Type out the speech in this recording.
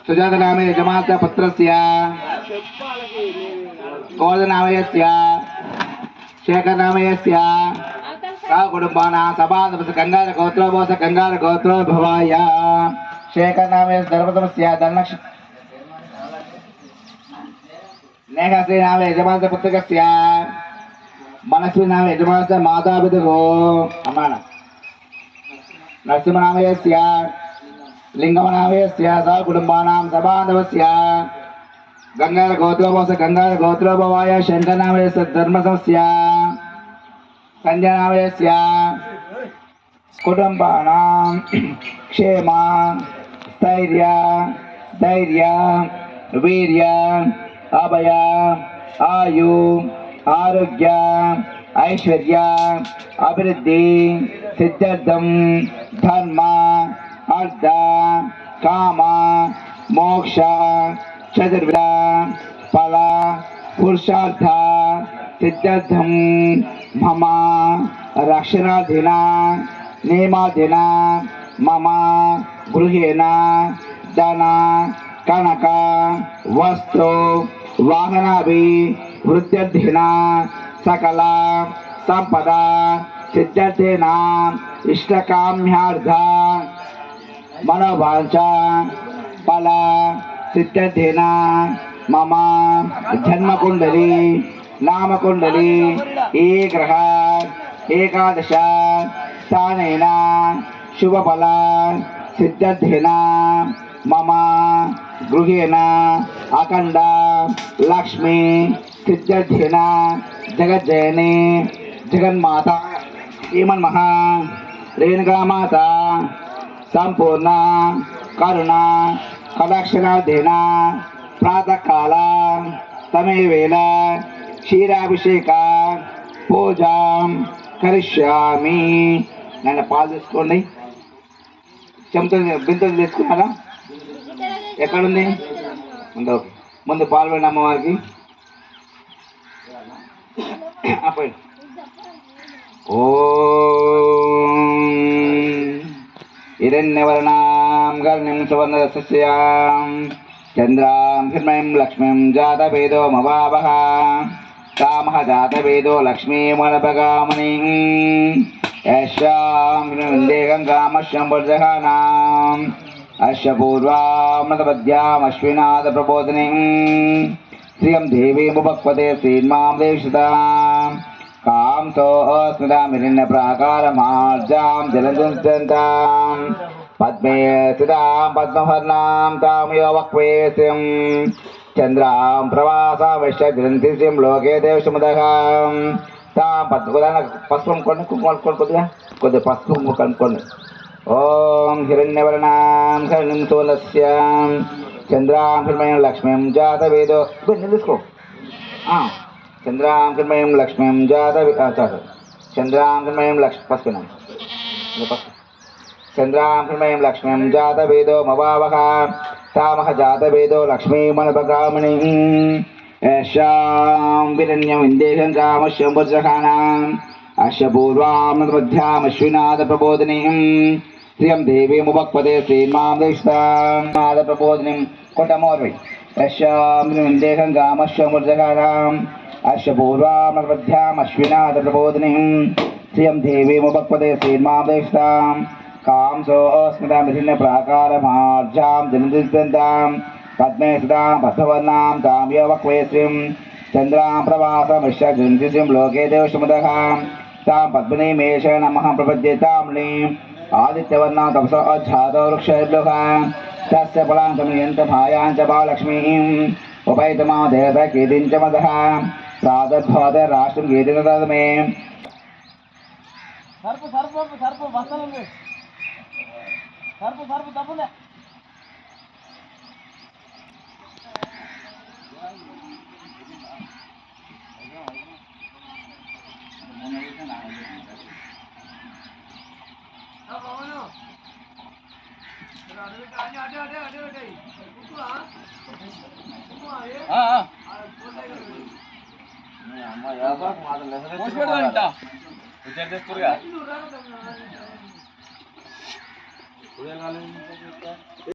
सुजाता नाम यजमानस्य पुत्रस्य गोवर्धन नाम यस्य शेखर नाम यस्य कुटुंबानां सभासद गंगाधर गोत्रो भवाय शेखर नाम यस्य धर्मतमस्य धनलक्ष्मी नेहाश्री नाम यजमानस्य पुत्रस्य मनस्वी नाम यजमानस्य मातापितुः अम्माण नरसिंह नाम यस्य लिंगमनामयस्य स कुटुंबानां सबान्धवस्य गंगाधर गोत्रोभवाय शंकर नामयस्य धर्मसंस्य संजय नामयस्य कुटुंबानां क्षेम स्थैर्य वीर्य अभय आयु आरोग्य ऐश्वर्य अभिवृद्धि सिद्ध्यर्थं धर्म अर्थ काम मोक्ष चतुर्विध फल पुरुषार्थ सिद्ध्यर्थं मम रक्षणाधीन नियमाधीन मम गृहेण धन कनक वस्तु वाहनाभिवृद्ध्यर्थेन सकल संपदा सिद्ध्यर्थेन इष्टकाम्यार्थ मनोवांछा फल सिद्ध्यर्थेन मम जन्मकुंडली नामकुंडली ये ग्रह एकादश स्थानेन शुभफल सिद्ध्यर्थेन मम गृहेण अखंड लक्ष्मी सिद्ध्यर्थेन जगज्जननी जगन्माता श्रीमन्महा रेणुका माता संपूर्ण करुणा कटाक्षणाधीन प्रातः काल तमेवेल क्षीराभिषेक पूजा करिष्यामि नन्नु पाలు తీసుకోండి చెంతో బిందెలు తీసుకున్నారా ఎక్కడుంది ముందు పాలు పోయండి అమ్మవారికి అప్పుడు हिरण्यवर्णां गर्णिं सुवर्णरसस्यां चन्द्रां हिरण्मयीं लक्ष्मीं जातवेदो मवावः कामः जातवेदो लक्ष्मीमनपगामनीं यस्यां हिरण्यदेहं कामश्यं वर्धहानाम् अस्य पूर्वामृतपद्यामश्विनाथप्रबोधिनीं श्रियं देवीमुपक्वते श्रीर्मां देशिताम् काम तो अस्मितामिरण्य प्राकारमार्जां जलदुर्जन्तां पद्मे स्थितां पद्मवर्णां तामयो वक्वेस्यं चन्द्रां प्रवासावश्य ग्रन्थिस्यं लोके देवशमुदगां तां पद्मकुलान पस्पं कोद्दिगा पस्पं कनुकोंडि ओम हिरण्यवर्णां कर्णिं सोलस्यां चन्द्रां हिरण्मयीं लक्ष्मीं जातवेदो निलुस्को चंद्रां हिरण्मयीं लक्ष्मीं चंद्रां हिरण्मयीं लक्ष्मी चंद्रां हिरण्मयीं लक्ष्मीं जातवेदो मवावः तामः जातवेदो लक्ष्मीमनपगामिनीं यस्यां विरण्यं विन्देहं कामश्यं वज्रहानाम् अस्य पूर्वामृतमध्यामश्विनाथप्रबोधिनीं श्रियं देवीमुपक्वते श्रीर्मां देशितां कोटमोर्वै यस्यां विन्देहं कामश्यं वज्रहानाम् अस्य पूर्वामध्यामश्विनाथप्रबोधिनीं श्रियं देवीमुपक्वते श्रीर्मां देशितां कांसोऽस्मितामिरण्य प्राकारमार्जां जलदुर्जन्तां पद्मे स्थितां पद्मवर्णां तां वक्वेस्यं चन्द्रां प्रवासमिश्य ग्रन्थिस्यं लोके देवशमुदगां तां पद्मिनीमेष नमः प्रपद्येताम्नीम् आदित्यवर्णां तपसा अध्यातो वृक्षैर्लोकां तस्य फलां समयन्तभायां च महालक्ष्मीम् उपैतमा देवता कीर्तिं च मदः प्रादुर्भवते राष्ट्रं कीर्तिं ददातु मे सर्प वस्तुंदी सर्प तपुले पुढे आले